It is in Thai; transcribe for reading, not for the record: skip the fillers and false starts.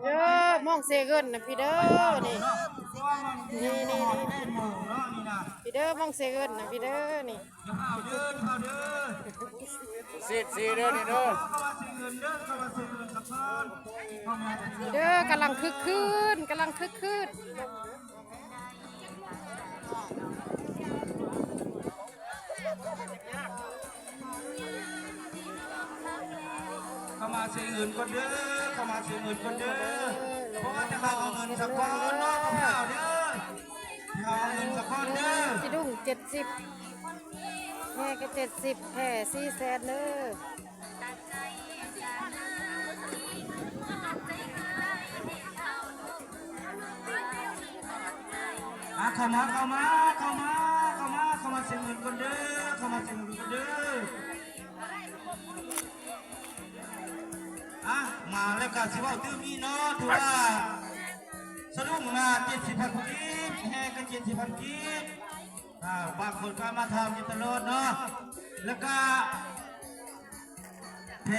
เด้อมองเซเกินนะพี่เด้อนี่นี่พี่เด้อมองเซเกินนะพี่เด้อนี่สีเด้อนี่เด้อพี่เด้อกำลังคึกคืนกำลังคึกคืนเข้ามาเสียเงินคนเด้อเข้ามาเสียเงินคนเด้อเพราะว่าจะเอาเงินสักก้อนเนาะเอาเด้อเอาเงินสักก้อนเด้อ พี่ดุ้ง70แห่ก็70แห่400,000เด้อเข้ามาเสียเงินคนเด้อเข้ามาเสียเงินคนเด้อมาแล้วก็สิว่าตื้มนี่เนาะถือว่าสรุปนะ70,000 กีบแห่ก็70,000 กีบบางคนก็มาทำอยู่ตลอดเนาะแล้วก็แพ